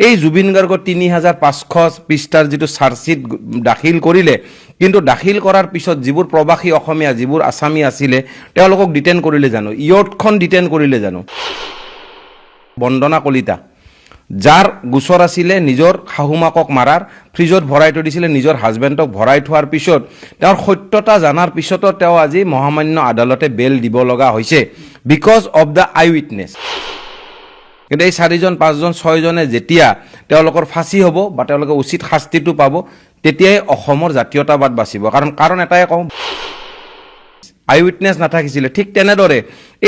এই জুবিন গাৰ্গৰ ৩৫০০ পৃষ্ঠাৰ যিটো চাৰ্জশ্বিট দাখিল কৰিলে, কিন্তু দাখিল কৰাৰ পিছত যিবোৰ প্ৰবাসী অসমীয়া যিবোৰ আছামী আছিলে তেওঁলোকক ডিটেইন কৰিলে জানো? ইয়ৰ্টখন ডিটেইন কৰিলে জানো? বন্দনা কলিতা, যাৰ গোচৰ আছিলে নিজৰ শাহুমাকক মাৰাৰ, ফ্ৰিজত ভৰাই থৈ দিছিলে নিজৰ হাজবেণ্ডক ভৰাই থোৱাৰ পিছত তেওঁৰ সত্যতা জানাৰ পিছতো তেওঁ আজি মহামান্য আদালতে বেল দিব লগা হৈছে because of the I witness. কিন্তু এই 4জন 5জন 6জনে যেতিয়া তেওঁলোকৰ ফাঁচি হ'ব বা তেওঁলোকে উচিত শাস্তিটো পাব, তেতিয়াই অসমৰ জাতীয়তাবাদ বাচিব। কাৰণ এটাই কওঁ, আই উইটনেছ নাথাকিছিলে। ঠিক তেনেদৰে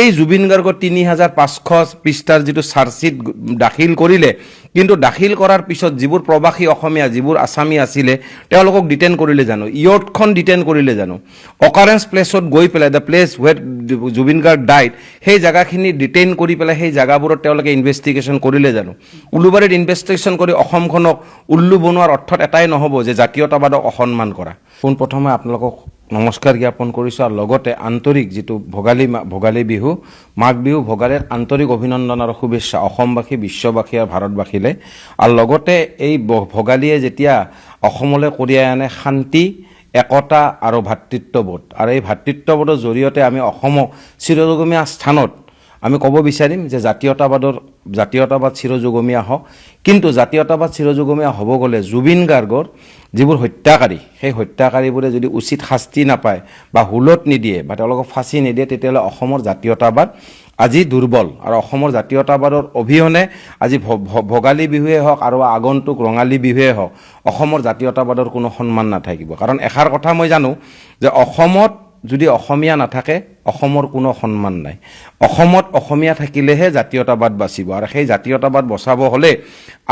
এই জুবিন গাৰ্গৰ ৩৫০০ পৃষ্ঠাৰ যিটো চাৰ্জশ্বিট দাখিল কৰিলে, কিন্তু দাখিল কৰাৰ পিছত যিবোৰ প্ৰবাসী অসমীয়া যিবোৰ আছামী আছিলে তেওঁলোকক ডিটেইন কৰিলে জানো? ইয়ৰ্টখন ডিটেইন কৰিলে জানো? অকাৰেঞ্চ প্লেছত গৈ পেলাই, the place where Zubeen Garg died, সেই জেগাখিনি ডিটেইন কৰি পেলাই সেই জেগাবোৰত তেওঁলোকে ইনভেষ্টিগেশ্যন কৰিলে জানো? উলুবাৰীত ইনভেষ্টিগেশ্যন কৰি অসমখনক উল্লু বনোৱাৰ অৰ্থত এটাই নহ'ব যে জাতীয়তাবাদক অসন্মান কৰা। পোনপ্ৰথমে আপোনালোকক নমস্কাৰ জ্ঞাপন কৰিছোঁ আৰু লগতে আন্তৰিক যিটো ভোগালী বিহু, মাঘ বিহু ভোগালীৰ আন্তৰিক অভিনন্দন আৰু শুভেচ্ছা অসমবাসী, বিশ্ববাসী আৰু ভাৰতবাসীলৈ। আৰু লগতে এই ভোগালীয়ে যেতিয়া অসমলৈ কঢ়িয়াই আনে শান্তি, একতা আৰু ভাতৃত্ববোধ, আৰু এই ভাতৃত্ববোধৰ জৰিয়তে আমি অসমক চিৰযুগমীয়া স্থানত আমি ক'ব বিচাৰিম যে জাতীয়তাবাদ চিৰযুগমীয়া হওক। কিন্তু জাতীয়তাবাদ চিৰযুগমীয়া হ'ব গ'লে জুবিন গাৰ্গৰ যিবোৰ হত্যাকাৰী, সেই হত্যাকাৰীবোৰে যদি উচিত শাস্তি নাপায় বা হুলত নিদিয়ে বা তেওঁলোকক ফাঁচি নিদিয়ে, তেতিয়াহ'লে অসমৰ জাতীয়তাবাদ আজি দুৰ্বল। আৰু অসমৰ জাতীয়তাবাদৰ অবিহনে আজি ভোগালী বিহুৱে হওক আৰু আগন্তুক ৰঙালী বিহুৱে হওক, অসমৰ জাতীয়তাবাদৰ কোনো সন্মান নাথাকিব। কাৰণ এষাৰ কথা মই জানো যে অসমত যদি অসমীয়া নাথাকে অসমৰ কোনো সন্মান নাই। অসমত অসমীয়া থাকিলেহে জাতীয়তাবাদ বাচিব। আৰু সেই জাতীয়তাবাদ বচাব হ'লে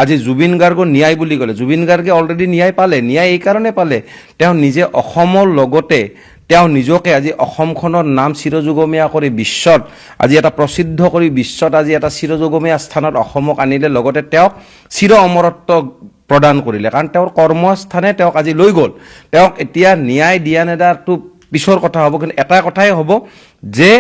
আজি জুবিন গাৰ্গৰ ন্যায় বুলি ক'লে, জুবিন গাৰ্গে অলৰেডি ন্যায় পালে। ন্যায় এই কাৰণে পালে, তেওঁ নিজে অসমৰ লগতে তেওঁ নিজকে আজি অসমখনৰ নাম চিৰযুগমীয়া কৰি বিশ্বত আজি এটা প্ৰসিদ্ধ কৰি বিশ্বত আজি এটা চিৰযুগমীয়া স্থানত অসমক আনিলে, লগতে তেওঁক চিৰ অমৰত্ব প্ৰদান কৰিলে। কাৰণ তেওঁৰ কৰ্মস্থানে তেওঁক আজি লৈ গ'ল। তেওঁক এতিয়া ন্যায় দিয়া নেদাৰটো পিছৰ কথা হ'ব, কিন্তু এটা কথাই হ'ব যে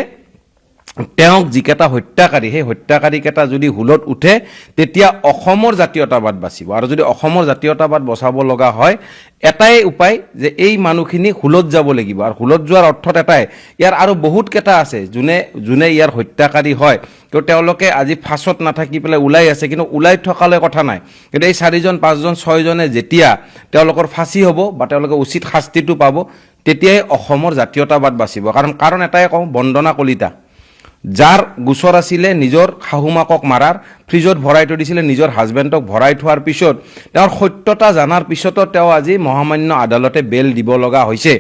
তেওঁক যিকেইটা হত্যাকাৰী, সেই হত্যাকাৰীকেইটা যদি হুলত উঠে তেতিয়া অসমৰ জাতীয়তাবাদ বাচিব। আৰু যদি অসমৰ জাতীয়তাবাদ বচাব লগা হয়, এটাই উপায় যে এই মানুহখিনি হুলত যাব লাগিব। আৰু হুলত যোৱাৰ অৰ্থত এটাই, ইয়াৰ আৰু বহুত কেইটা আছে যোনে ইয়াৰ হত্যাকাৰী হয়, কিন্তু তেওঁলোকে আজি ফাঁচত নাথাকি পেলাই ওলাই আছে। কিন্তু ওলাই থকালৈ কথা নাই, কিন্তু এই 4জন 5জন 6জনে যেতিয়া তেওঁলোকৰ ফাঁচি হ'ব বা তেওঁলোকে উচিত শাস্তিটো পাব, তেতিয়াই অসমৰ জাতীয়তাবাদ বাচিব। কাৰণ এটাই কওঁ, বন্দনা কলিতা, যাৰ গোচৰ আছিলে নিজৰ শাহুমাকক মাৰাৰ, ফ্ৰিজত ভৰাই থৈ দিছিলে নিজৰ হাজবেণ্ডক ভৰাই থোৱাৰ পিছত তেওঁৰ সত্যতা জানাৰ পিছতো তেওঁ আজি মহামান্য আদালতে বেল দিব লগা হৈছে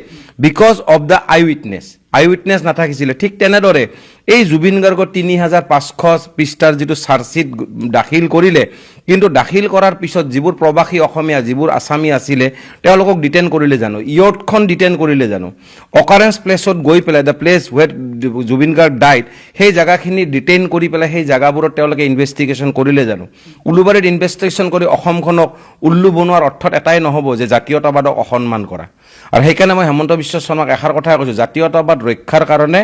because of the eyewitness নাথাকিছিলে। ঠিক তেনেদৰে এই জুবিন গাৰ্গৰ ৩৫০০ পৃষ্ঠাৰ যিটো চাৰ্জশ্বিট দাখিল কৰিলে, কিন্তু দাখিল কৰাৰ পিছত যিবোৰ প্ৰবাসী অসমীয়া যিবোৰ আছামী আছিলে তেওঁলোকক ডিটেইন কৰিলে জানো? ইয়ৰ্টখন ডিটেইন কৰিলে জানো? অকাৰেঞ্চ প্লেছত গৈ পেলাই, the place where Zubeen Garg died, সেই জেগাখিনি ডিটেইন কৰি পেলাই সেই জেগাবোৰত তেওঁলোকে ইনভেষ্টিগেশ্যন কৰিলে জানো? উলুবাৰীত ইনভেষ্টিগেশ্যন কৰি অসমখনক উল্লু বনোৱাৰ অৰ্থত এটাই নহ'ব যে জাতীয়তাবাদক অসন্মান কৰা। আৰু সেইকাৰণে মই হেমন্ত বিশ্ব শৰ্মাক এষাৰ কথাই কৈছোঁ, জাতীয়তাবাদ ৰক্ষাৰ কাৰণে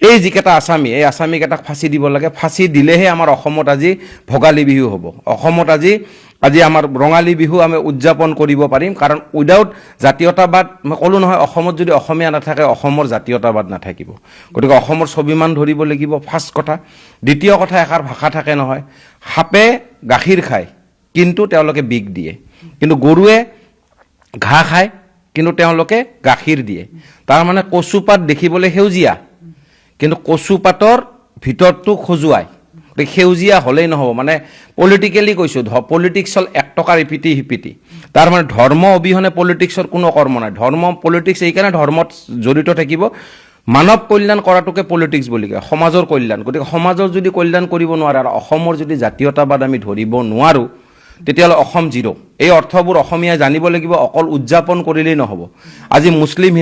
এই যিকেইটা আছামী, এই আছামীকেইটাক ফাঁচি দিব লাগে। ফাঁচি দিলেহে আমাৰ অসমত আজি ভোগালী বিহু হ'ব। অসমত আজি আমাৰ ৰঙালী বিহু আমি উদযাপন কৰিব পাৰিম। কাৰণ উইদাউট জাতীয়তাবাদ, মই ক'লোঁ নহয়, অসমত যদি অসমীয়া নাথাকে অসমৰ জাতীয়তাবাদ নাথাকিব। গতিকে অসমৰ স্বাভিমান ধৰিব লাগিব, ফাৰ্ষ্ট কথা। দ্বিতীয় কথা, এষাৰ ভাষা থাকে নহয়, সাপে গাখীৰ খায় কিন্তু তেওঁলোকে বিষ দিয়ে, কিন্তু গৰুৱে ঘাঁহ খায় কিন্তু তেওঁলোকে গাখীৰ দিয়ে। তাৰমানে কচুপাত দেখিবলৈ সেউজীয়া, কিন্তু কচুপাতৰ ভিতৰটো খজুৱাই। সেউজীয়া হ'লেই নহ'ব, মানে পলিটিকেলি কৈছোঁ, পলিটিক্স হ'ল 1 টকাৰ ইপিটি। তাৰমানে ধৰ্ম অবিহনে পলিটিক্সৰ কোনো কৰ্ম নাই। পলিটিক্স এইকাৰণে ধৰ্মত জড়িত থাকিব, মানৱ কল্যাণ কৰাটোকে পলিটিক্স বুলি কয়, সমাজৰ কল্যাণ। গতিকে সমাজৰ যদি কল্যাণ কৰিব নোৱাৰে আৰু অসমৰ যদি জাতীয়তাবাদ আমি ধৰিব নোৱাৰোঁ, তেতিয়াহ'লে অসম জিৰ'। এই অৰ্থবোৰ অসমীয়াই জানিব লাগিব, অকল উদযাপন কৰিলেই নহ'ব। আজি মুছলিম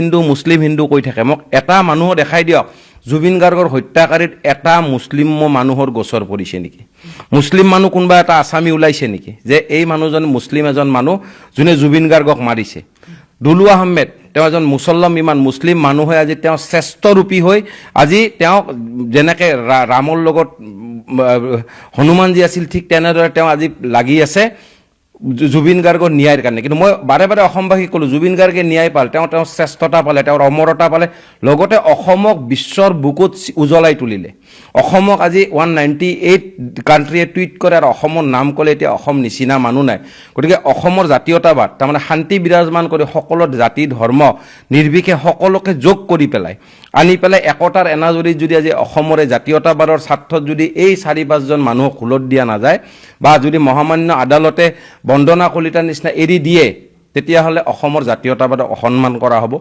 হিন্দু কৈ থাকে, মোক এটা মানুহ দেখাই দিয়ক জুবিন গাৰ্গৰ হত্যাকাৰীত এটা মুছলিম মানুহৰ গোচৰ পৰিছে নেকি? মুছলিম মানুহ কোনোবা এটা আছামী ওলাইছে নেকি যে এই মানুহজন মুছলিম এজন মানুহ যোনে জুবিন গাৰ্গক মাৰিছে? দুলু আহমেদ তেওঁ এজন মুছলিম মানুহ হৈ আজি তেওঁ শ্ৰেষ্ঠ ৰূপী হৈ আজি তেওঁ যেনেকৈ ৰামৰ লগত হনুমানজী আছিল ঠিক তেনেদৰে তেওঁ আজি লাগি আছে জুবিন গাৰ্গৰ ন্যায়ৰ কাৰণে। কিন্তু মই বাৰে বাৰে অসমবাসীক ক'লোঁ জুবিন গাৰ্গে ন্যায় পালে, তেওঁ শ্ৰেষ্ঠতা পালে, তেওঁৰ অমৰতা পালে, লগতে অসমক বিশ্বৰ বুকুত উজ্বলাই তুলিলে। অসমক আজি 198 কাণ্ট্ৰিয়ে টুইট কৰে আৰু অসমৰ নাম ক'লে এতিয়া অসম নিচিনা মানুহ নাই। গতিকে অসমৰ জাতীয়তাবাদ তাৰমানে শান্তি বিৰাজমান কৰি সকলো জাতি ধৰ্ম নিৰ্বিশেষে সকলোকে যোগ কৰি পেলাই আনি পেলাই একতাৰ এনাজৰীত যদি আজি অসমৰে জাতীয়তাবাদৰ স্বাৰ্থত যদি এই 4-5জন মানুহক হুলত দিয়া নাযায় বা যদি মহামান্য আদালতে বন্দনা কলিতাৰ নিচিনা এৰি দিয়ে তেতিয়াহ'লে অসমৰ জাতীয়তাবাদক অসন্মান কৰা হ'ব।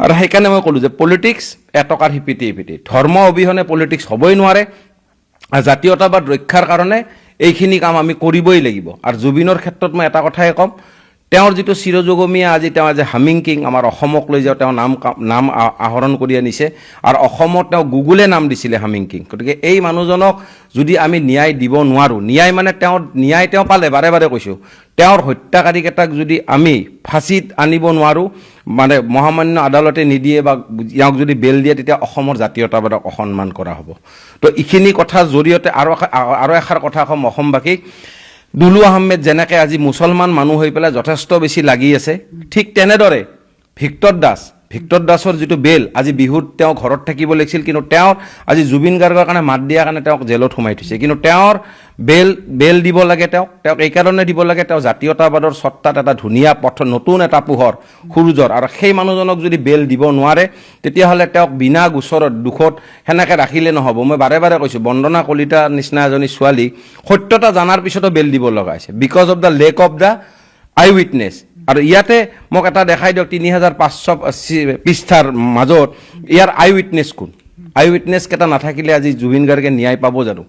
আৰু সেইকাৰণে মই ক'লোঁ যে পলিটিক্স এটকাৰ সিপিটি ধৰ্ম অবিহনে পলিটিক্স হ'বই নোৱাৰে। জাতীয়তাবাদ ৰক্ষাৰ কাৰণে এইখিনি কাম আমি কৰিবই লাগিব। আৰু জুবিনৰ ক্ষেত্ৰত মই এটা কথাই ক'ম, তেওঁৰ যিটো চিৰযুগমীয়া আজি তেওঁ আজি হামিং কিং আমাৰ অসমক লৈ যাওঁ তেওঁ নাম আহৰণ কৰি আনিছে আৰু অসমত তেওঁ গুগলে নাম দিছিলে হামিং কিং। গতিকে এই মানুহজনক যদি আমি ন্যায় দিব নোৱাৰোঁ, ন্যায় মানে ন্যায় তেওঁ পালে, বাৰে বাৰে কৈছোঁ, তেওঁৰ হত্যাকাৰীকেইটাক যদি আমি ফাঁচীত আনিব নোৱাৰোঁ মানে মহামান্য আদালতে নিদিয়ে বা ইয়াক যদি বেল দিয়ে তেতিয়া অসমৰ জাতীয়তাবাদক অসন্মান কৰা হ'ব। তো এইখিনি কথাৰ জৰিয়তে আৰু এষাৰ কথা ক'ম অসমবাসীক, দুলু আহমেদ যেনেকৈ আজি মুছলমান মানুহ হৈ পেলাই যথেষ্ট বেছি লাগি আছে, ঠিক তেনেদৰে ভিক্টৰ দাসৰ যিটো বেল আজি বিহুত তেওঁ ঘৰত থাকিব লাগিছিল, কিন্তু তেওঁৰ আজি জুবিন গাৰ্গৰ কাৰণে মাত দিয়াৰ কাৰণে তেওঁক জেলত সোমাই থৈছে। কিন্তু তেওঁৰ বেল দিব লাগে, তেওঁক এইকাৰণে দিব লাগে তেওঁ জাতীয়তাবাদৰ সত্তাত এটা ধুনীয়া পথ, নতুন এটা পোহৰ সূৰ্যৰ, আৰু সেই মানুহজনক যদি বেল দিব নোৱাৰে তেতিয়াহ'লে তেওঁক বিনা গোচৰত দুখত সেনেকৈ ৰাখিলে নহ'ব। মই বাৰে বাৰে কৈছোঁ বন্দনা কলিতাৰ নিচিনা এজনী ছোৱালী সত্যতা জনাৰ পিছতো বেল দিব লগা হৈছে because of the lake of the I witness. আৰু ইয়াতে মোক এটা দেখাই দিয়ক 3500 পৃষ্ঠাৰ মাজত ইয়াৰ আই উইটনেছ কোন? আই উইটনেছ কেইটা নাথাকিলে আজি জুবিন গাৰ্গে ন্যায় পাব জানো?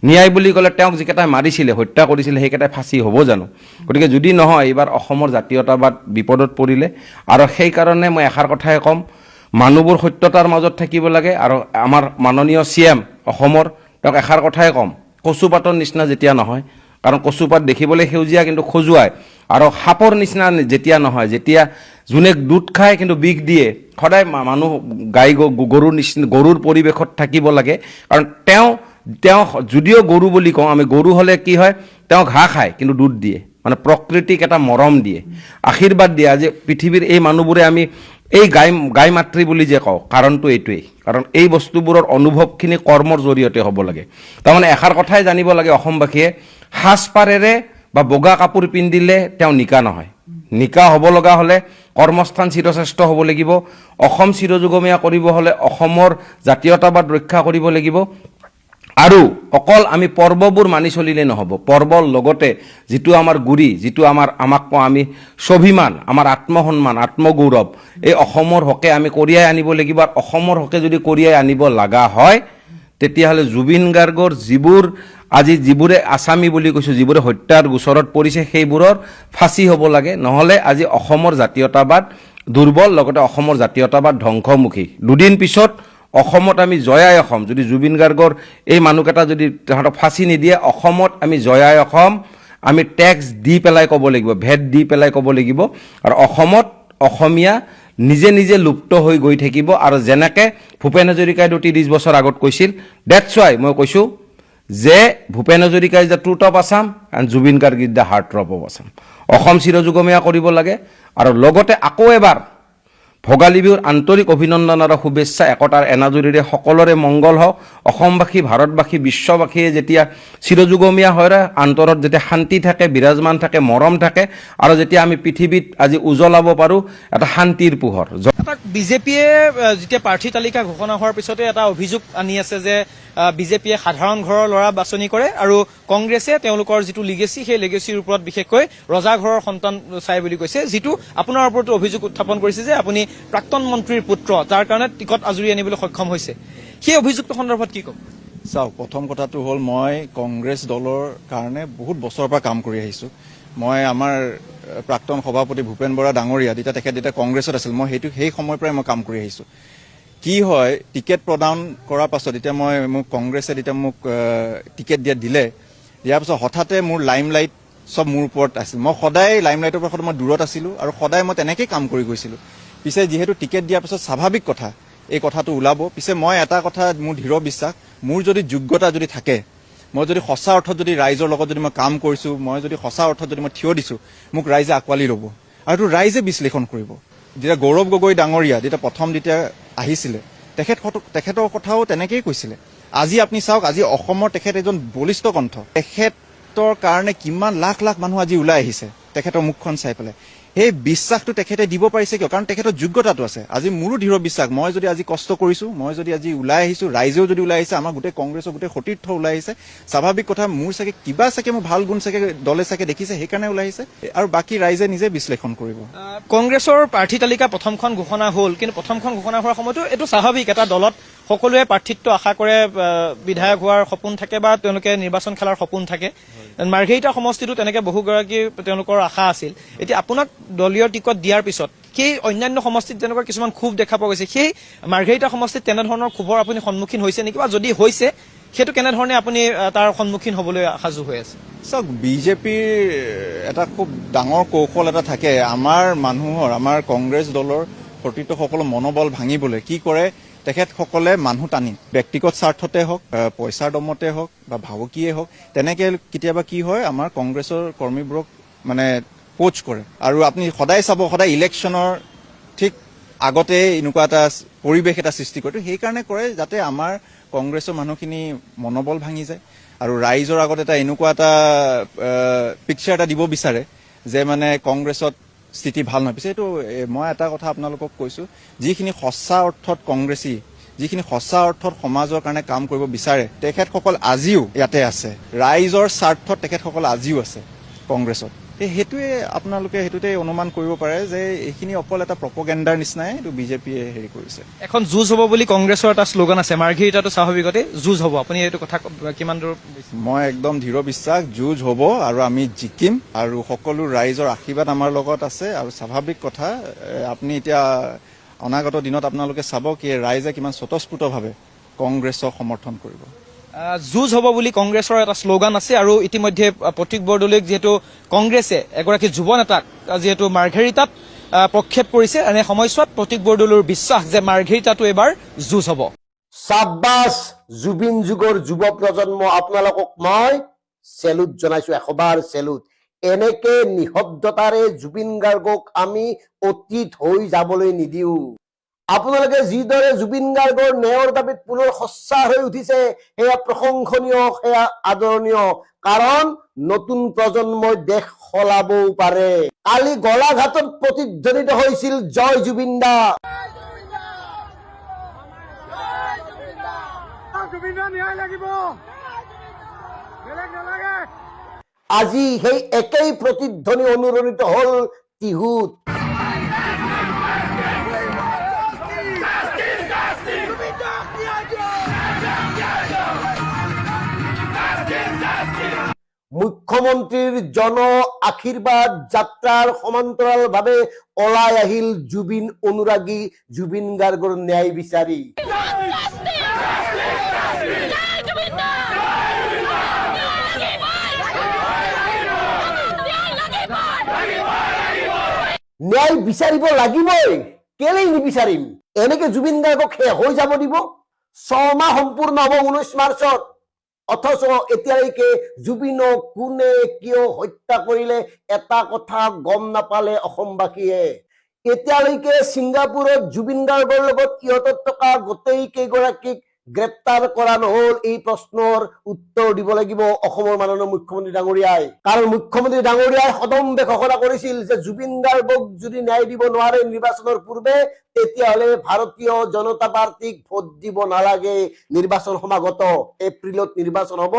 ন্যায় বুলি ক'লে তেওঁক যিকেইটাই মাৰিছিলে হত্যা কৰিছিলে সেইকেইটাই ফাঁচি হ'ব জানো? গতিকে যদি নহয় এইবাৰ অসমৰ জাতীয়তাবাদ বিপদত পৰিলে। আৰু সেইকাৰণে মই এষাৰ কথাই ক'ম, মানুহবোৰ সত্যতাৰ মাজত থাকিব লাগে। আৰু আমাৰ মাননীয় CM অসমৰ তেওঁক এষাৰ কথাই ক'ম, কচুপাতৰ নিচিনা যেতিয়া নহয়, কাৰণ কচুপাত দেখিবলৈ সেউজীয়া কিন্তু খজুৱাই, আৰু সাপৰ নিচিনা যেতিয়া নহয়, যেতিয়া যোনে দুধ খায় কিন্তু বিষ দিয়ে, সদায় মানুহ গৰুৰ নিচিনা গৰুৰ পৰিৱেশত থাকিব লাগে। কাৰণ তেওঁ যদিও গৰু বুলি কওঁ, আমি গৰু হ'লে কি হয়, তেওঁ ঘাঁহ খায় কিন্তু দুধ দিয়ে, মানে প্ৰকৃতিক এটা মৰম দিয়ে, আশীৰ্বাদ দিয়ে। আজি পৃথিৱীৰ এই মানুহবোৰে আমি এই গাই মাতৃ বুলি যে কওঁ, কাৰণটো এইটোৱেই, কাৰণ এই বস্তুবোৰৰ অনুভৱখিনি কৰ্মৰ জৰিয়তে হ'ব লাগে। তাৰমানে এষাৰ কথাই জানিব লাগে অসমবাসীয়ে, সাজপাৰেৰে বা বগা কাপোৰ পিন্ধিলে তেওঁ নিকা নহয়। নিকা হ'ব লগা হ'লে কৰ্মস্থান চিৰশ্ৰেষ্ঠ হ'ব লাগিব। অসম চিৰযুগমীয়া কৰিব হ'লে অসমৰ জাতীয়তাবাদ ৰক্ষা কৰিব লাগিব। আৰু অকল আমি পৰ্ববোৰ মানি চলিলে নহ'ব, পৰ্বৰ লগতে যিটো আমাৰ গুৰি, যিটো আমাক কওঁ আমি স্বাভিমান, আমাৰ আত্মসন্মান, আত্মগৌৰৱ, এই অসমৰ হকে আমি কঢ়িয়াই আনিব লাগিব। আৰু অসমৰ হকে যদি কঢ়িয়াই আনিব লগা হয় তেতিয়াহ'লে জুবিন গাৰ্গৰ যিবোৰে আছামী বুলি কৈছোঁ, যিবোৰে হত্যাৰ গোচৰত পৰিছে সেইবোৰৰ ফাঁচি হ'ব লাগে। নহ'লে আজি অসমৰ জাতীয়তাবাদ দুৰ্বল, লগতে অসমৰ জাতীয়তাবাদ ধ্বংসমুখী। দুদিন পিছত অসমত আমি জয়াই অসম, যদি জুবিন গাৰ্গৰ এই মানুহকেইটা যদি তাহাঁতক ফাঁচি নিদিয়ে, অসমত আমি জয়াই অসম আমি টেক্স দি পেলাই ক'ব লাগিব, ভেট দি পেলাই ক'ব লাগিব। আৰু অসমত অসমীয়া নিজে নিজে লুপ্ত হৈ গৈ থাকিব। আৰু যেনেকৈ ভূপেন হাজৰিকাই 30 বছৰ আগত কৈছিল, ডেটছ ৱাই মই কৈছোঁ যে Bhupen Hazarika is the truth of Assam and Zubeen Garg is the heart of Assam. Assam চিৰযুগমীয়া কৰিব লাগে। আৰু লগতে আকৌ এবাৰ ভোগালী বিহুৰ আন্তৰিক অভিনন্দন আৰু শুভেচ্ছা, একতাৰ এনাজৰীৰে সকলোৰে মংগল হওক। অসমবাসী, ভাৰতবাসী, বিশ্ববাসীয়ে যেতিয়া চিৰযুগমীয়া হয়, অন্তৰত যেতিয়া শান্তি থাকে, বিৰাজমান থাকে, মৰম থাকে, আৰু যেতিয়া আমি পৃথিৱীত আজি উজ্বলাব পাৰোঁ এটা শান্তিৰ পোহৰ। বিজেপিয়ে যেতিয়া প্ৰাৰ্থী তালিকা ঘোষণা হোৱাৰ পিছতে এটা অভিযোগ আনি আছে যে বিজেপিয়ে সাধাৰণ ঘৰৰ ল'ৰা বাছনি কৰে আৰু কংগ্ৰেছে তেওঁলোকৰ যিটো লিগেচি, সেই লিগেচিৰ ওপৰত বিশেষকৈ ৰজা ঘৰৰ সন্তান চাই বুলি কৈছে, যিটো আপোনাৰ ওপৰতো অভিযোগ উত্থাপন কৰিছে যে আপুনি প্ৰাক্তন মন্ত্ৰীৰ পুত্ৰ, যাৰ কাৰণে টিকট আজুৰি আনিবলৈ সক্ষম হৈছে। সেই অভিযোগটোৰ সন্দৰ্ভত কি ক'ম? চাওক, প্ৰথম কথাটো হ'ল মই কংগ্ৰেছ দলৰ কাৰণে বহুত বছৰৰ পৰা কাম কৰি আহিছোঁ। মই আমাৰ প্ৰাক্তন সভাপতি ভূপেন বৰা ডাঙৰীয়া তেখেত কংগ্ৰেছত আছিল, মই সেই সময়ৰ পৰাই মই কাম কৰি আহিছোঁ। কি হয়, টিকেট প্ৰদান কৰাৰ পাছত এতিয়া মোক কংগ্ৰেছে মোক টিকেট দিয়াৰ পাছত হঠাতে মোৰ লাইমলাইট চব মোৰ ওপৰত আছিল। মই সদায় লাইমলাইটৰ পৰা মই দূৰত আছিলোঁ আৰু সদায় মই তেনেকেই কাম কৰি গৈছিলোঁ। পিছে যিহেতু টিকেট দিয়াৰ পিছত স্বাভাৱিক কথা এই কথাটো ওলাব। পিছে মই এটা কথা মোৰ দৃঢ় বিশ্বাস, মোৰ যদি যোগ্যতা যদি থাকে, মই যদি সঁচা অৰ্থত যদি ৰাইজৰ লগত যদি মই কাম কৰিছোঁ, মই যদি সঁচা অৰ্থত যদি মই থিয় দিছোঁ, মোক ৰাইজে আঁকোৱালি ল'ব আৰু এইটো ৰাইজে বিশ্লেষণ কৰিব। যেতিয়া গৌৰৱ গগৈ ডাঙৰীয়া যেতিয়া আহিছিলে তেখেতৰ কথাও তেনেকেই কৈছিলে। আজি আপুনি চাওক, আজি অসমৰ তেখেত এজন বলিষ্ঠ কণ্ঠ, তেখেতৰ কাৰণে কিমান লাখ লাখ মানুহ আজি ওলাই আহিছে তেখেতৰ মুখখন চাই পেলাই। সেই বিশ্বাসটো তেখেতে দিব পাৰিছে কিয়? কাৰণ তেখেতৰ যোগ্যতাটো আছে। আজি মোৰো দৃঢ় বিশ্বাস, মই যদি আজি কষ্ট কৰিছোঁ, মই যদি আজি ওলাই আহিছোঁ, ৰাইজেও যদি ওলাই আহিছে, আমাৰ গোটেই কংগ্ৰেছৰ গোটেই সতীৰ্থ ওলাই আহিছে, স্বাভাৱিক কথা মোৰ কিবা মোৰ ভাল গুণ দলে দেখিছে, সেইকাৰণে ওলাই আহিছে আৰু বাকী ৰাইজে নিজে বিশ্লেষণ কৰিব। কংগ্ৰেছৰ প্ৰাৰ্থী তালিকা প্ৰথমখন ঘোষণা হ'ল, কিন্তু প্ৰথমখন ঘোষণা হোৱাৰ সময়তো এইটো স্বাভাৱিক, এটা দলত সকলোৱে প্ৰাৰ্থিত্ব আশা কৰে, বিধায়ক হোৱাৰ সপোন থাকে বা তেওঁলোকে নিৰ্বাচন খেলাৰ সপোন থাকে। মাৰ্ঘেৰিটা সমষ্টিতো তেনেকে বহুগৰাকী তেওঁলোকৰ আশা আছিল। এতিয়া আপোনাক দলীয় টিকট দিয়াৰ পিছত সেই অন্যান্য সমষ্টিত যেনেকুৱা কিছুমান ক্ষোভ দেখা পোৱা গৈছে, সেই মাৰ্ঘেৰিটা সমষ্টিত তেনেধৰণৰ ক্ষোভৰ আপুনি সন্মুখীন হৈছে নেকি, বা যদি হৈছে সেইটো কেনেধৰণে আপুনি তাৰ সন্মুখীন হ'বলৈ সাজু হৈ আছে? চাওক, বিজেপিৰ এটা খুব ডাঙৰ কৌশল এটা থাকে, আমাৰ মানুহৰ, আমাৰ কংগ্ৰেছ দলৰ সতীৰ্থসকলৰ মনোবল ভাঙিবলৈ কি কৰে তেখেতসকলে, মানুহ টানি ব্যক্তিগত স্বাৰ্থতে হওক, পইচাৰ দমতে হওক বা ভাবুকিয়ে হওক, তেনেকে কেতিয়াবা কি হয় আমাৰ কংগ্ৰেছৰ কৰ্মীবোৰক মানে কোচ কৰে। আৰু আপুনি সদায় চাব, সদায় ইলেকশ্যনৰ ঠিক আগতে এনেকুৱা এটা পৰিৱেশ এটা সৃষ্টি কৰে। সেইকাৰণে কৰে যাতে আমাৰ কংগ্ৰেছৰ মানুহখিনি মনোবল ভাঙি যায় আৰু ৰাইজৰ আগত এটা এনেকুৱা এটা পিকচাৰ এটা দিব বিচাৰে যে মানে কংগ্ৰেছত স্থিতি ভাল নহয়। পিছে এইটো মই এটা কথা আপোনালোকক কৈছোঁ, যিখিনি সঁচা অৰ্থত কংগ্ৰেছী, যিখিনি সঁচা অৰ্থত সমাজৰ কাৰণে কাম কৰিব বিচাৰে, তেখেতসকল আজিও ইয়াতে আছে, ৰাইজৰ স্বাৰ্থত তেখেতসকল আজিও আছে কংগ্ৰেছত। সেইটোৱে আপোনালোকে সেইটোতে অনুমান কৰিব পাৰে যে এইখিনি অকল এটা প্ৰপগেণ্ডাৰ নিচিনাই এইটো বিজেপিয়ে হেৰি কৰিছে। এখন যুঁজ হ'ব বুলি কংগ্ৰেছৰ এটা শ্লোগান আছে, মাৰ্ঘেৰিটাটো স্বাভাৱিকতে যুঁজ হ'ব, আপুনি এইটো কথা কিমান দূৰ? মই একদম দৃঢ় বিশ্বাস, যুঁজ হ'ব আৰু আমি জিকিম আৰু সকলো ৰাইজৰ আশীৰ্বাদ আমাৰ লগত আছে। আৰু স্বাভাৱিক কথা, আপুনি এতিয়া অনাগত দিনত আপোনালোকে চাব কি ৰাইজে কিমান স্বতঃস্ফূৰ্তভাৱে কংগ্ৰেছক সমৰ্থন কৰিব। যুঁজ হ'ব বুলি কংগ্ৰেছৰ এটা শ্লোগান আছে আৰু ইতিমধ্যে প্ৰতীক বৰদলৈক যিহেতু কংগ্ৰেছে এগৰাকী যুৱ নেতাক যিহেতু মাৰ্ঘেৰিটাত প্ৰক্ষেপ কৰিছে, এনে সময়ছোৱাত প্ৰতীক বৰদলৈৰ বিশ্বাস যে মাৰ্ঘেৰিটাটো এবাৰ যুঁজ হ'ব। সাব্বাস জুবিন যুগৰ যুৱ প্ৰজন্ম, আপোনালোকক মই চেলুট জনাইছো, এশবাৰ চেলুট। এনেকে নিঃশব্দতাৰে জুবিন গাৰ্গক আমি অতীত হৈ যাবলৈ নিদিওঁ। আপোনালোকে যিদৰে জুবিন গাৰ্গৰ ন্যায়ৰ দাবীত পুনৰ সচ্চা হৈ উঠিছে, সেয়া প্ৰশংসনীয়, সেয়া আদৰণীয়, কাৰণ নতুন প্ৰজন্মই দেশ সলাবও পাৰে। কালি গলাঘাটত প্ৰতিধ্বনিত হৈছিল জয় জুবিন দা। আজি সেই একেই প্ৰতিধ্বনি অনুৰণিত হল টিহুত। মুখ্যমন্ত্ৰীৰ জন আশীৰ্বাদ যাত্ৰাৰ সমান্তৰালভাৱে ওলাই আহিল জুবিন অনুৰাগী, জুবিন গাৰ্গৰ ন্যায় বিচাৰি। ন্যায় বিচাৰিব লাগিবই, কেলেই নিবিচাৰিম? এনেকে জুবিন গাৰ্গক শেষ হৈ যাব দিব? 6 মাহ সম্পূৰ্ণ হ'ব 19 মাৰ্চত, অথচ এতিয়ালৈকে জুবিনক কোনে কিয় হত্যা কৰিলে এটা কথা গম নাপালে অসমবাসীয়ে। এতিয়ালৈকে ছিংগাপুৰত জুবিন গাৰ্গৰ লগত ইহঁতত থকা গোটেই কেইগৰাকীক গ্ৰেপ্তাৰ কৰা নহল। এই প্ৰশ্নৰ উত্তৰ দিব লাগিব অসমৰ মাননীয় মুখ্যমন্ত্ৰী ডাঙৰীয়াই, কাৰণ মুখ্যমন্ত্ৰী ডাঙৰীয়াই সদম্বে ঘোষণা কৰিছিল যে জুবিন গাৰ্গক যদি ন্যায় দিব নোৱাৰে নিৰ্বাচনৰ পূৰ্বে, তেতিয়াহ'লে ভাৰতীয় জনতা পাৰ্টিক ভোট দিব নালাগে। নিৰ্বাচন সমাগত, এপ্ৰিলত নিৰ্বাচন হ'ব,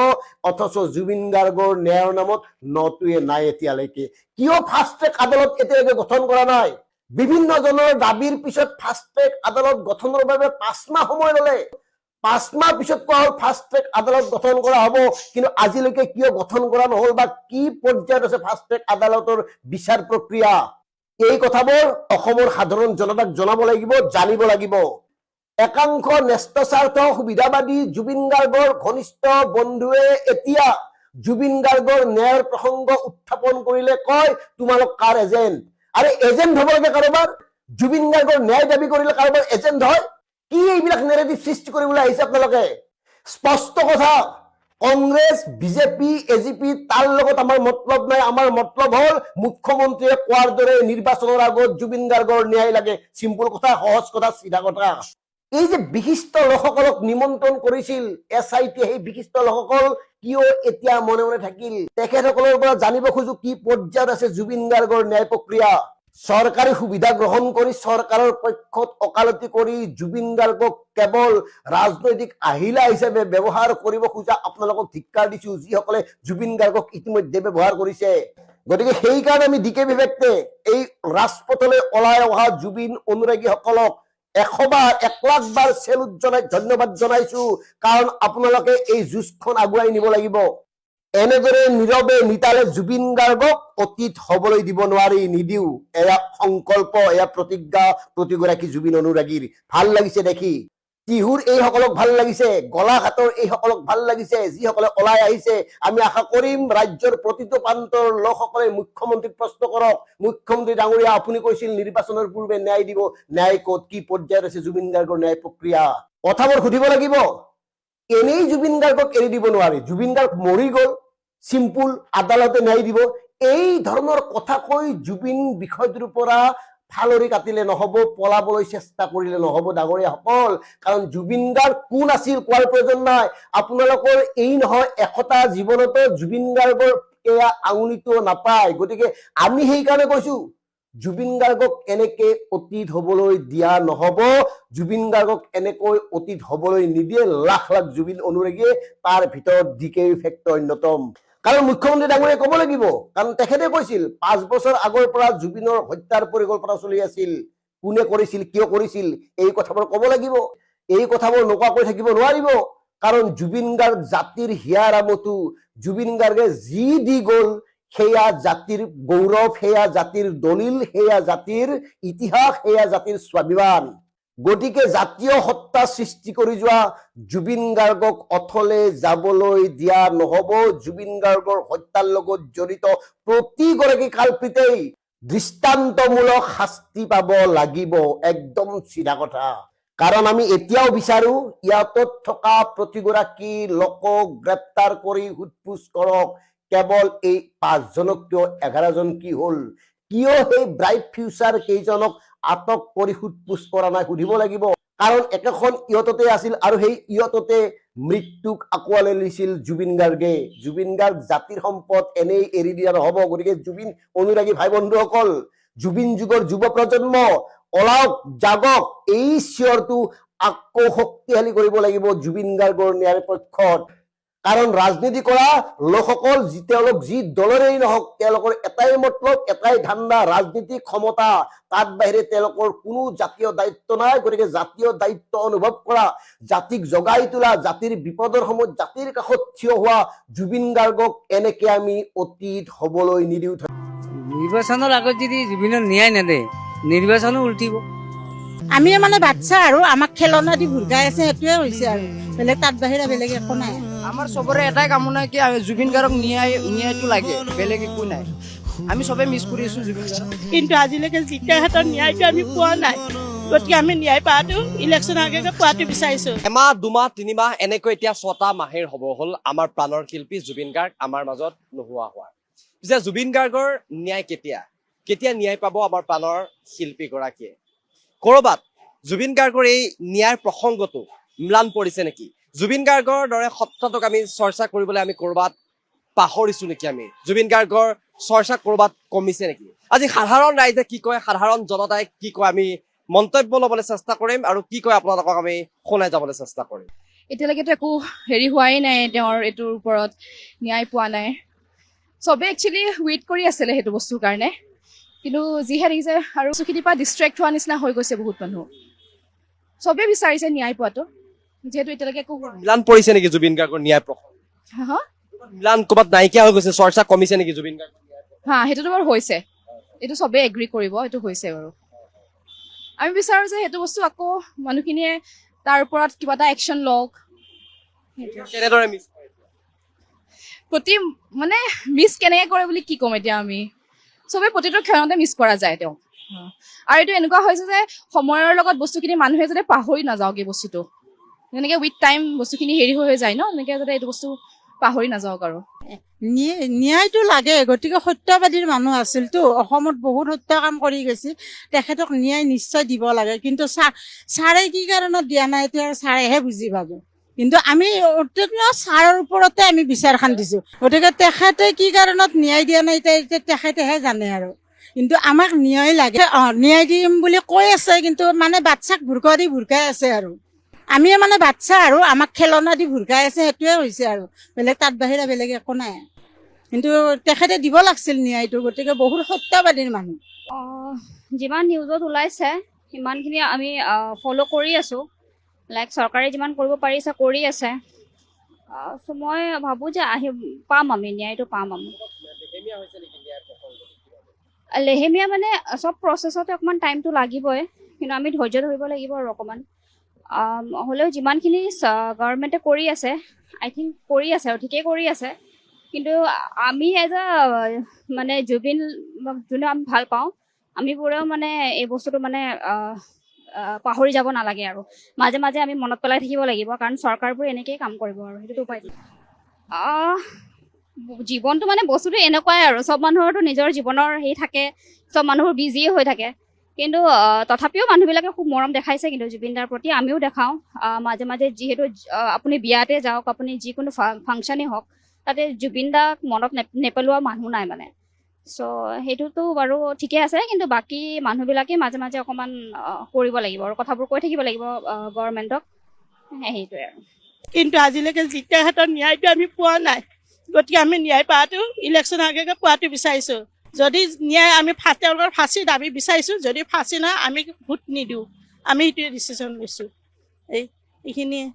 অথচ জুবিন গাৰ্গৰ ন্যায়ৰ নামত নটোৱে নাই এতিয়ালৈকে। কিয় ফাষ্ট ট্ৰেক আদালত এতিয়ালৈকে গঠন কৰা নাই? বিভিন্ন জনৰ দাবীৰ পিছত ফাষ্ট ট্ৰেক আদালত গঠনৰ বাবে 5 মাহ সময় ল'লে। 5 মাহ পিছত কোৱা হ'ল ফাষ্ট ট্ৰেক আদালত গঠন কৰা হ'ব, কিন্তু আজিলৈকে কিয় গঠন কৰা নহল বা কি পৰ্যায়ত আছে ফাষ্ট ট্ৰেক আদালতৰ বিচাৰ প্ৰক্ৰিয়া? এই কথাবোৰ অসমৰ সাধাৰণ জনতাক জনাব লাগিব, জানিব লাগিব। একাংশ ন্যস্তস্বাৰ্থ সুবিধাবাদী জুবিন গাৰ্গৰ ঘনিষ্ঠ বন্ধুৱে এতিয়া জুবিন গাৰ্গৰ ন্যায়ৰ প্ৰসংগ উত্থাপন কৰিলে কয় তোমালোক কাৰ এজেণ্ট? আৰে এজেণ্ট হ'ব লাগে কাৰোবাৰ? জুবিন গাৰ্গৰ ন্যায় দাবী কৰিলে কাৰোবাৰ এজেণ্ট হয়? কি এইবিলাক নেৰেটিভ সৃষ্টি কৰিবলৈ আহিছে আপোনালোকে? স্পষ্ট কথা, কংগ্ৰেছ, বিজেপি, এজিপি তাৰ লগত আমাৰ মতলব নাই। আমাৰ মতলব হ'ল মুখ্যমন্ত্ৰীয়ে কোৱাৰ দৰে নিৰ্বাচনৰ আগত জুবিন গাৰ্গৰ ন্যায় লাগে। চিম্পুল কথা, সহজ কথা, চিধা কথা। এই যে বিশিষ্ট লোকসকলক নিমন্ত্ৰণ কৰিছিল SIT, সেই বিশিষ্ট লোকসকল কিয় এতিয়া মনে মনে থাকিল? তেখেতসকলৰ পৰা জানিব খোজো কি পৰ্যায়ত আছে জুবিন গাৰ্গৰ ন্যায় প্ৰক্ৰিয়া। চৰকাৰী সুবিধা গ্ৰহণ কৰি চৰকাৰৰ পক্ষত ওকালতি কৰি জুবিন গাৰ্গক কেৱল ৰাজনৈতিক আহিলা হিচাপে ব্যৱহাৰ কৰিব খোজা আপোনালোকক ধিক্কাৰ দিছো, যিসকলে জুবিন গাৰ্গক ইতিমধ্যে ব্যৱহাৰ কৰিছে। গতিকে সেইকাৰণে আমি DK বিবেকে এই ৰাজপথলৈ ওলাই অহা জুবিন অনুৰাগীসকলক 100 বাৰ চেলুট জনাই ধন্যবাদ জনাইছো, কাৰণ আপোনালোকে এই যুঁজখন আগুৱাই নিব লাগিব। এনেদৰে নীৰৱে নিতালে জুবিন গাৰ্গক অতীত হবলৈ দিব নোৱাৰি, নিদিও। এয়া সংকল্প, এয়া প্ৰতিজ্ঞা প্ৰতিগৰাকী জুবিন অনুৰাগীৰ। ভাল লাগিছে দেখি। টিহুৰ এইসকলক ভাল লাগিছে, গোলাঘাটৰ এইসকলক ভাল লাগিছে, যিসকলে ওলাই আহিছে। আমি আশা কৰিম ৰাজ্যৰ প্ৰতিটো প্ৰান্তৰ লোকসকলে মুখ্যমন্ত্ৰীক প্ৰশ্ন কৰক, মুখ্যমন্ত্ৰী ডাঙৰীয়া আপুনি কৈছিল নিৰ্বাচনৰ পূৰ্বে ন্যায় দিব, ন্যায় ক'ত, কি পৰ্যায়ত আছে জুবিন গাৰ্গৰ ন্যায় প্ৰক্ৰিয়া? কথাবোৰ সুধিব লাগিব। এনেই জুবিন গাৰ্গক এৰি দিব নোৱাৰি। জুবিন গাৰ্গ মৰি গ'ল, চিম্পুল, আদালতে ন্যায় দিব। এই ধৰণৰ কথা কৈ জুবিন বিষয়টোৰ পৰা ফালৰি কাটিলে নহব, পলাবলৈ চেষ্টা কৰিলে নহব ডাঙৰীয়াসকল। কাৰণ জুবিন গাৰ্গ কোন আছিল কোৱাৰ প্ৰয়োজন নাই। আপোনালোকৰ এই নহয় 100টা জীৱনতো জুবিন গাৰ্গৰ এয়া আঙুলিটো নাপায়। গতিকে আমি সেইকাৰণে কৈছো জুবিন গাৰ্গক এনেকে অতীত হবলৈ দিয়া নহব। জুবিন গাৰ্গক এনেকৈ অতীত হবলৈ নিদিয়ে লাখ লাখ জুবিন অনুৰাগীয়ে, তাৰ ভিতৰত DK ফেক্টৰ অন্যতম। কাৰণ মুখ্যমন্ত্ৰী ডাঙৰীয়াই ক'ব লাগিব, কাৰণ তেখেতে কৈছিল 5 বছৰ আগৰ পৰা জুবিনৰ হত্যাৰ পৰিকল্পনা চলি আছিল। কোনে কৰিছিল, কিয় কৰিছিল, এই কথাবোৰ ক'ব লাগিব। এই কথাবোৰ নোকোৱাকৈ থাকিব নোৱাৰিব, কাৰণ জুবিন গাৰ্গ জাতিৰ হিয়াৰ আমঠু। জুবিন গাৰ্গে যি দি গ'ল সেয়া জাতিৰ গৌৰৱ, সেয়া জাতিৰ দলিল, সেয়া জাতিৰ ইতিহাস, সেয়া জাতিৰ স্বাভিমান। গতিকে জাতীয় সত্তা সৃষ্টি কৰি যোৱা জুবিন গাৰ্গক অথলে যাবলৈ দিয়া নহব। জুবিন গাৰ্গৰ হত্যাৰ লগত জড়িত প্ৰতিগৰাকী কালপ্ৰিতেই দৃষ্টান্তমূলক শাস্তি পাব লাগিব। একদম চিধা কথা। কাৰণ আমি এতিয়াও বিচাৰো ইয়াতত থকা প্ৰতিগৰাকী লোকক গ্ৰেপ্তাৰ কৰি সোধপোছ কৰক। কেৱল এই 5 জনক কিয় 11 জন কি হল? কিয় সেই ব্ৰাইট ফিউচাৰ কেইজনক আটক কৰি সোধপোছ কৰা নাই সুধিব লাগিব। কাৰণ একেখন ইয়ততে আছিল আৰু সেই ইয়ততে মৃত্যুক আকোৱালি লৈছিল জুবিন গাৰ্গে। জুবিন গাৰ্গ জাতিৰ সম্পদ, এনেই এৰি দিয়া নহব। গতিকে জুবিন অনুৰাগী ভাই বন্ধুসকল, জুবিন যুগৰ যুৱ প্ৰজন্ম ওলাওক, জাগক। এই চিঞৰটো আকৌ শক্তিশালী কৰিব লাগিব জুবিন গাৰ্গৰ ন্যায়ৰ পক্ষত। কাৰণ ৰাজনীতি কৰা লোকসকল তেওঁলোক যি দলৰেই নহওক, তেওঁলোকৰ এটাই মতলব, এটাই ধান্দা, ৰাজনীতিক ক্ষমতা। তাত বাহিৰে তেওঁলোকৰ কোনো জাতীয় দায়িত্ব নাই। গতিকে জাতীয় দায়িত্ব অনুভৱ কৰা, জাতিক জগাই তোলা, জাতিৰ বিপদৰ সময়ত জাতিৰ কাষত থিয় হোৱা জুবিন গাৰ্গক এনেকে আমি অতীত হবলৈ নিদিও। নিৰ্বাচনৰ আগত যদি জুবিনৰ ন্যায় নেদে, নিৰ্বাচনো উল্টিব। আমি মানে বাচ্চা আৰু আমাক খেলনা দি ভুৰকাই আছে, সেইটোৱে হৈছে আৰু বেলেগ তাত বাহিৰে বেলেগ একো নাই। আমাৰ চবৰে এটাই কামনা কি জুবিন গাৰ্গক ন্যায়টো লাগে, বেলেগ একো নাই। আমি চবে মিছ কৰি আছো জুবিন গাৰ্গক। কিন্তু আজিলৈকে জিকা হাতৰ ন্যায়টো আমি পোৱা নাই। গতিকে আমি ন্যায় পোৱাটো ইলেকশ্যন আগে পোৱাটো বিচাৰিছো। এমাহ, 2 মাহ, 3 মাহ এনেকৈ এতিয়া 6টা মাহেৰ হ'ব হ'ল আমাৰ প্ৰাণৰ শিল্পী জুবিন গাৰ্গ আমাৰ মাজত নোহোৱা হোৱা। পিছে জুবিন গাৰ্গৰ ন্যায় কেতিয়া ন্যায় পাব আমাৰ প্ৰাণৰ শিল্পীগৰাকীয়ে? কৰবাত জুবিন গাৰ্গৰ এই ন্যায়ৰ প্ৰসংগটো ম্লান পৰিছে নেকি? জুবিন গাৰ্গৰ দৰে সত্তাটোক আমি চৰ্চা কৰিবলৈ আমি কৰবাত পাহৰিছো নেকি? আমি জুবিন গাৰ্গৰ চৰ্চা কৰবাত কমিছে নেকি? আজি সাধাৰণ ৰাইজে কি কয়, সাধাৰণ জনতাই কি কয়, আমি মন্তব্য ল'বলৈ চেষ্টা কৰিম আৰু কি কয় আপোনালোকক আমি শুনাই যাবলৈ চেষ্টা কৰিম। এতিয়ালৈকেতো একো হোৱাই নাই, তেওঁৰ এইটোৰ ওপৰত ন্যায় পোৱা নাই। চবে একচুৱেলি ৱেইট কৰি আছিলে সেইটো বস্তুৰ কাৰণে, কিন্তু যিহে দেখিছে আৰু বস্তুখিনিৰ পৰা ডিষ্ট্ৰেক্ট হোৱা নিচিনা হৈ গৈছে বহুত মানুহ। চবেই বিচাৰিছে ন্যায় পোৱাটো, যিহেতু এতিয়ালৈকে একো ম্লান পৰিছে নেকি জুবিন গাৰ্গৰ ন্যায় প্ৰসংগ? হা ম্লান ক'ৰবাত নাইকিয়া হৈ গৈছে, চৰ্চা কমিছে নেকি জুবিন গাৰ্গৰ? হা, সেইটোতো বাৰু হৈছে, এইটো চবেই এগ্ৰি কৰিব, এইটো হৈছে বাৰু। আমি বিচাৰো যে সেইটো বস্তু আকৌ মানুহখিনিয়ে তাৰ ওপৰত কিবা এটা একশ্যন লওক। কেনেদৰে মিছ মিছ কেনেকে কৰে বুলি কি ক'ম এতিয়া? আমি চবেই প্ৰতিটো ক্ষণতে মিছ কৰা যায় তেওঁক। আৰু এইটো এনেকুৱা হৈছে যে সময়ৰ লগত বস্তুখিনি মানুহে যাতে পাহৰি নাযাওক এই বস্তুটো, যেনেকে উইথ টাইম বস্তুখিনি হেৰি হৈ যায় ন, এনেকে যাতে এইটো বস্তু পাহৰি নাযাওক আৰু। ন্যায়টো লাগে, গতিকে সত্যবাদীৰ মানুহ আছিলতো, অসমত বহুত সত্য কাম কৰি গৈছিল, তেখেতক ন্যায় নিশ্চয় দিব লাগে। কিন্তু ছাৰে কি কাৰণত দিয়া নাই এতিয়া ছাৰেহে বুজি পাব। কিন্তু আমি ছাৰৰ ওপৰতে আমি বিচাৰখন দিছো, গতিকে তেখেতে কি কাৰণত ন্যায় দিয়া নাই এতিয়া তেখেতেহে জানে আৰু। কিন্তু আমাক ন্যায় লাগে, ন্যায় দিম বুলি কৈ আছে, কিন্তু মানে বাচ্ছাক ভুৰকাই আছে আৰু। আমি মানে বাচ্ছা আৰু আমাক খেলনা দি ভুৰকাই আছে, সেইটোৱে হৈছে আৰু, বেলেগ তাত বাহিৰে বেলেগ একো নাই। কিন্তু তেখেতে দিব লাগিছিল ন্যায়টো, গতিকে বহুত সত্যবাদীৰ মানুহ। যিমান নিউজত ওলাইছে সিমানখিনি আমি ফ'ল' কৰি আছোঁ, লাইক চৰকাৰে যিমান কৰিব পাৰিছে কৰি আছে। চ' মই ভাবোঁ যে পাম আমি ন্যায়টো পাম আমি। লেহেমীয়া মানে চব প্ৰচেছতে অকণমান টাইমটো লাগিবই, কিন্তু আমি ধৈৰ্য ধৰিব লাগিব আৰু অকণমান। হ'লেও যিমানখিনি গভৰ্ণমেণ্টে কৰি আছে, আই থিংক কৰি আছে আৰু ঠিকেই কৰি আছে। কিন্তু আমি এজ এ মানে জুবিন যোনে আমি ভাল পাওঁ, আমিবোৰেও মানে এই বস্তুটো মানে পাহৰি যাব নালাগে আৰু মাজে মাজে আমি মনত পেলাই থাকিব লাগিব, কাৰণ চৰকাৰবোৰ এনেকেই কাম কৰিব আৰু সেইটোতো উপায় নাই। জীৱনটো মানে বস্তুটো এনেকুৱাই আৰু, চব মানুহৰতো নিজৰ জীৱনৰ হেৰি থাকে, চব মানুহবোৰ বিজিয়ে হৈ থাকে, কিন্তু তথাপিও মানুহবিলাকে খুব মৰম দেখাইছে কিন্তু জুবিন দাৰ প্ৰতি, আমিও দেখাওঁ মাজে মাজে। যিহেতু আপুনি বিয়াতে যাওক, আপুনি যিকোনো ফাংচনেই হওক, তাতে জুবিন দাক মনত নেপেলোৱা মানুহ নাই মানে। চ' সেইটোতো বাৰু ঠিকে আছে, কিন্তু বাকী মানুহবিলাকে মাজে মাজে অকণমান কৰিব লাগিব আৰু কথাবোৰ কৈ থাকিব লাগিব গভৰ্ণমেণ্টক, সেইটোৱে আৰু। কিন্তু আজিলৈকে জিতিয়া হাতত ন্যায়টো আমি পোৱা নাই, গতিকে আমি ন্যায় পোৱাটো ইলেকশ্যন আগে পোৱাটো বিচাৰিছো। যদি ন্যায় আমি তেওঁলোকৰ ফাঁচি দাবী বিচাৰিছো, যদি ফাঁচি নহয় আমি ভোট নিদিওঁ, আমি সেইটোৱে ডিচিশ্যন লৈছো। এইখিনিয়ে।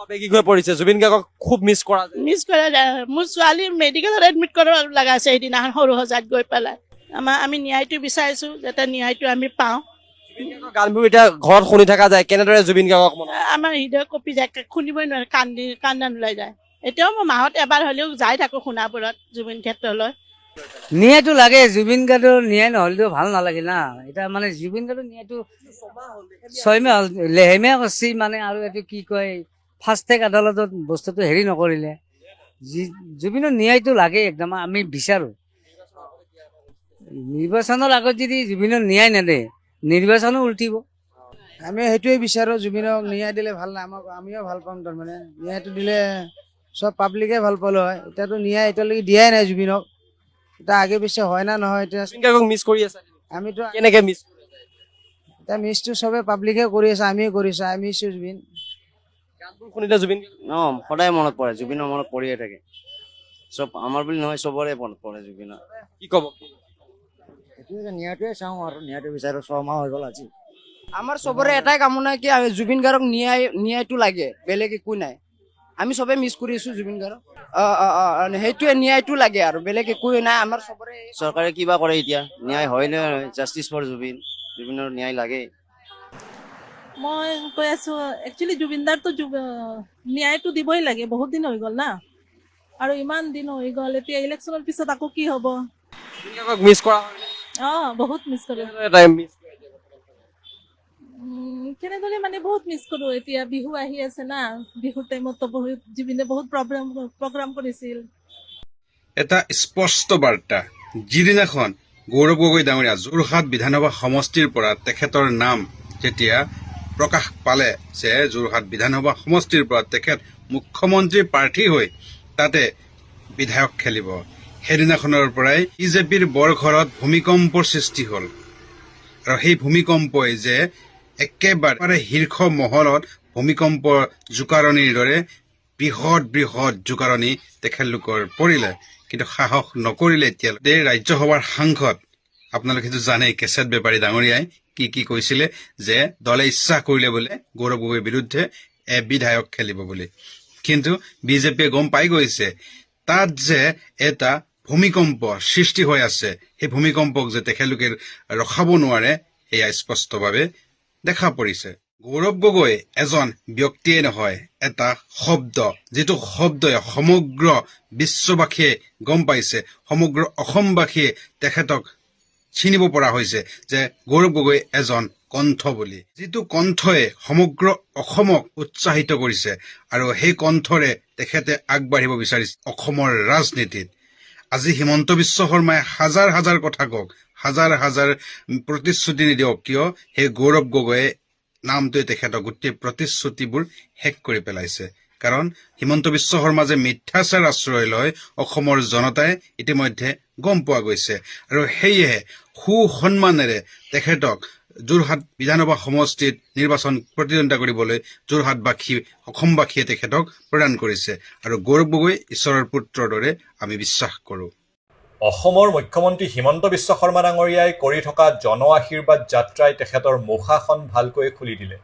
আবেগিক হৈ পৰিছে, জুবিন গাৰ্গক খুব মিছ কৰা যায়। মিছ কৰা যায়। মোৰ ছোৱালী মেডিকেলত এডমিট কৰিব লগা আছে সেইদিনাখন, সৰু সজাত গৈ পেলাই। আমি ন্যায়টো বিচাৰিছো, যাতে ন্যায়টো আমি পাওঁ। জুবিন গাৰ্গৰ গানবোৰ এতিয়া ঘৰত শুনি থকা যায়, কেনেদৰে জুবিন গাৰ্গক মনত আমাৰ হৃদয় কঁপি যায়, শুনিবই নোৱাৰে, কান্দন ওলাই যায়। এতিয়াও মই মাহত এবাৰ হ'লেও যাই থাকো সোণাপুৰত জুবিন ক্ষেত্ৰলৈ। ন্যায়টো লাগে, জুবিন গাৰ্গৰ ন্যায় নহ'লেতো ভাল নালাগে না। এতিয়া মানে জুবিন গাৰ্গৰ ন্যায়টো 6 মাহ হ'ল লেহেমীয়া কৰিছে মানে, আৰু এইটো কি কয় ফাষ্ট ট্ৰেক আদালতত বস্তুটো হেৰি নকৰিলে। জুবিনৰ ন্যায়টো লাগে একদম, আমি বিচাৰো। নিৰ্বাচনৰ আগত যদি জুবিনৰ ন্যায় নেদে, নিৰ্বাচনো উল্টিব। আমি সেইটোৱে বিচাৰো, জুবিনক ন্যায় দিলে ভাল নাই, আমিও ভাল পাম। তাৰমানে ন্যায়টো দিলে চব পাব্লিকে ভাল পালো হয়। এতিয়াতো ন্যায় এতিয়ালৈকে দিয়াই নাই জুবিনক, এতিয়া আগে পিছে হয় না নহয়। এতিয়া জুবিন গাৰ্গক মিছ কৰি আছে, আমিতো কেনেকে মিছ কৰি আছে? এতিয়া মিছটো চবে পাব্লিকে কৰি আছে, আমিও কৰিছো। আমি জুবিন গানবোৰ শুনিলে জুবিন সদায় মনত পৰে, জুবিনৰ মনত পৰিয়ে থাকে। চব আমাৰ বুলি নহয়, চবৰে মনত পৰে জুবিনৰ। কি ক'ব? ন্যায়টোৱে চাওঁ আৰু ন্যায়টো বিচাৰো। 6 মাহ হৈ গ'ল আজি। আমাৰ চবৰে এটাই কামনা কি জুবিন গাৰ্গক ন্যায়টো লাগে, বেলেগ একো নাই। আমি চবে মিছ কৰি আছো জুবিন গাৰ্গক। সেইটোৱে ন্যায়টো লাগে আৰু বেলেগ একো নাই আমাৰ চবৰে। চৰকাৰে কিবা কৰে এতিয়া, ন্যায় হয় নে? জাষ্টিচ ফৰ জুবিনৰ ন্যায় লাগে। মই কৈ আছো, একচুৱেলি জুবিন দাৰতো ন্যায়টো দিবই লাগে, বহুত দিন হৈ গ'ল না, আৰু ইমান দিন হৈ গ'ল। এতিয়া ইলেকশ্যনৰ পিছত আকৌ কি হ'ব? জুবিন গাৰ্গক মিছ কৰা হয় নে? বহুত মিছ কৰোঁ। কেনেদৰে টাইম মিছ কৰে? কেনেদৰে মানে বহুত মিছ কৰোঁ। এতিয়া বিহু আহি আছে না, বিহুৰ টাইমতো বহুত জুবিনে বহুত প্ৰগ্ৰাম কৰিছিল। এটা স্পষ্ট বাৰ্তা, যিদিনাখন গৌৰৱ গগৈ ডাঙৰীয়া যোৰহাট বিধানসভা সমষ্টিৰ পৰা তেখেতৰ নাম যেতিয়া প্ৰকাশ পালে যে যোৰহাট বিধানসভা সমষ্টিৰ পৰা তেখেত মুখ্যমন্ত্ৰী প্ৰাৰ্থী হৈ তাতে বিধায়ক খেলিব, সেইদিনাখনৰ পৰাই বিজেপিৰ বৰঘৰত ভূমিকম্পৰ সৃষ্টি হ'ল। আৰু সেই ভূমিকম্পই যে একেবাৰে শীৰ্ষ মহলত ভূমিকম্প জোকাৰণিৰ দৰে বৃহৎ বৃহৎ জোকাৰণি তেখেতলোকৰ পৰিলে, কিন্তু সাহস নকৰিলে। এতিয়ালৈকে ৰাজ্যসভাৰ সাংসদ, আপোনালোকে সেইটো জানেই, কেছেট বেপাৰী ডাঙৰীয়াই কি কৈছিলে যে দলে ইচ্ছা কৰিলে বোলে গৌৰৱ গগৈৰ বিৰুদ্ধে বিধায়ক খেলিব বুলি। কিন্তু বিজেপিয়ে গম পাই গৈছে তাত যে এটা ভূমিকম্প সৃষ্টি হৈ আছে, সেই ভূমিকম্পক যে তেখেতলোকে ৰখাব নোৱাৰে, সেয়া স্পষ্টভাৱে দেখা পৰিছে। গৌৰৱ গগৈ এজন ব্যক্তিয়ে নহয়, এটা শব্দ, যিটো শব্দই সমগ্ৰ বিশ্ববাসীয়ে গম পাইছে, সমগ্ৰ অসমবাসীয়ে তেখেতক চিনিব পৰা হৈছে যে গৌৰৱ গগৈ এজন কণ্ঠ বুলি, যিটো কণ্ঠই সমগ্ৰ অসমক উৎসাহিত কৰিছে আৰু সেই কণ্ঠৰে তেখেতে আগবাঢ়িব বিচাৰিছে অসমৰ ৰাজনীতিত। আজি হিমন্ত বিশ্ব শৰ্মাই হাজাৰ হাজাৰ কথা কওক, হাজাৰ হাজাৰ প্ৰতিশ্ৰুতি নিদিয়ক কিয়, সেই গৌৰৱ গগৈয়ে নামটোৱে তেখেতক গোটেই প্ৰতিশ্ৰুতিবোৰ শেষ কৰি পেলাইছে। কাৰণ হিমন্ত বিশ্ব শৰ্মা যে মিথ্যাচাৰ আশ্ৰয় লয় অসমৰ জনতাই ইতিমধ্যে গম পোৱা গৈছে আৰু সেয়েহে সুসন্মানেৰে তেখেতক যোৰহাট বিধানসভা সমষ্টিত নিৰ্বাচন প্ৰতিদ্বন্দ্বিতা কৰিবলৈ যোৰহাটবাসী অসমবাসীয়ে তেখেতক প্ৰদান কৰিছে আৰু গৌৰৱ গগৈ ঈশ্বৰৰ পুত্ৰৰ দৰে আমি বিশ্বাস কৰোঁ। অসমৰ মুখ্যমন্ত্ৰী হিমন্ত বিশ্ব শৰ্মা ডাঙৰীয়াই কৰি থকা জন আশীৰ্বাদ যাত্ৰাই তেখেতৰ মুখাখন ভালকৈ খুলি দিলে।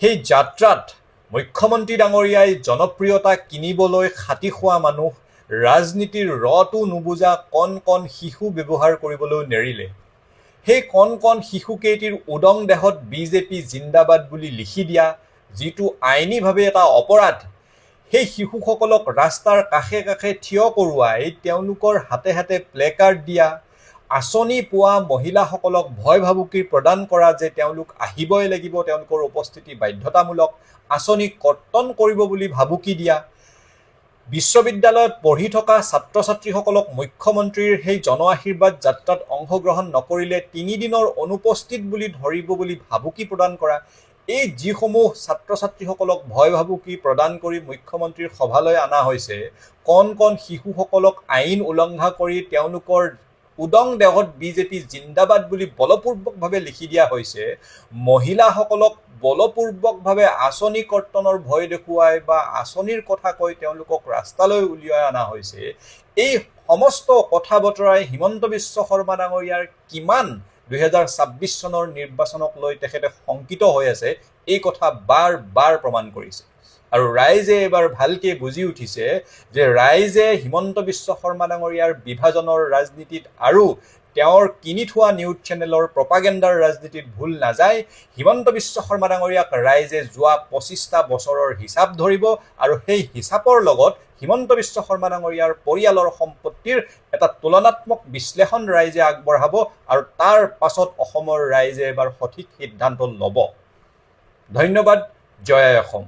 সেই যাত্ৰাত মুখ্যমন্ত্ৰী ডাঙৰীয়াই জনপ্ৰিয়তা কিনিবলৈ খাটি খোৱা মানুহ, ৰাজনীতিৰ ৰটো নুবুজা কণ কণ শিশু ব্যৱহাৰ কৰিবলৈ নেৰিলে। সেই কণ কণ শিশুকেইটিৰ উদং দেহত বিজেপি জিন্দাবাদ বুলি লিখি দিয়া, যিটো আইনীভাৱে এটা অপৰাধ, সেই শিশুসকলক ৰাস্তাৰ কাষে কাষে থিয় কৰোৱাই তেওঁলোকৰ হাতে হাতে প্লেকাৰ্ড দিয়া, আঁচনি পোৱা মহিলাসকলক ভয় ভাবুকি প্ৰদান কৰা যে তেওঁলোক আহিবই লাগিব, তেওঁলোকৰ উপস্থিতি বাধ্যতামূলক, আঁচনি কৰ্তন কৰিব বুলি ভাবুকি দিয়া, বিশ্ববিদ্যালয়ত পঢ়ি থকা ছাত্ৰ ছাত্ৰীসকলক মুখ্যমন্ত্ৰীৰ সেই জন আশীৰ্বাদ যাত্ৰাত অংশগ্ৰহণ নকৰিলে 3 দিনৰ অনুপস্থিত বুলি ধৰিব বুলি ভাবুকি প্ৰদান কৰা, এই যিসমূহ ছাত্ৰ ছাত্ৰীসকলক ভয় ভাবুকি প্ৰদান কৰি মুখ্যমন্ত্ৰীৰ সভালৈ অনা হৈছে, কণ কণ শিশুসকলক আইন উলংঘা কৰি তেওঁলোকৰ উদং দেহত বিজেপি জিন্দাবাদ বুলি বলপূৰ্বকভাৱে লিখি দিয়া হৈছে, মহিলাসকলক বলপূৰ্বকভাৱে আঁচনি কৰ্তনৰ ভয় দেখুৱাই বা আঁচনিৰ কথা কৈ তেওঁলোকক ৰাস্তালৈ উলিয়াই অনা হৈছে। এই সমস্ত কথা বতৰাই হিমন্ত বিশ্ব শৰ্মা ডাঙৰীয়াৰ কিমান 2026 চনৰ নিৰ্বাচনক লৈ তেখেতে শংকিত হৈ আছে এই কথা বাৰ বাৰ প্ৰমাণ কৰিছে। আৰু ৰাইজে এবাৰ ভালকৈ বুজি উঠিছে যে ৰাইজে হিমন্ত বিশ্ব শৰ্মা ডাঙৰীয়াৰ বিভাজনৰ ৰাজনীতিত আৰু তেওঁৰ কিনি থোৱা নিউজ চেনেলৰ প্ৰপাগেণ্ডাৰ ৰাজনীতিত ভুল নাযায়। হিমন্ত বিশ্ব শৰ্মা ডাঙৰীয়াক ৰাইজে যোৱা 25টা বছৰৰ হিচাপ ধৰিব আৰু সেই হিচাপৰ লগত হিমন্ত বিশ্ব শৰ্মা ডাঙৰীয়াৰ পৰিয়ালৰ সম্পত্তিৰ এটা তুলনাত্মক বিশ্লেষণ ৰাইজে আগবঢ়াব আৰু তাৰ পাছত অসমৰ ৰাইজে এবাৰ সঠিক সিদ্ধান্ত ল'ব। ধন্যবাদ। জয় অসম।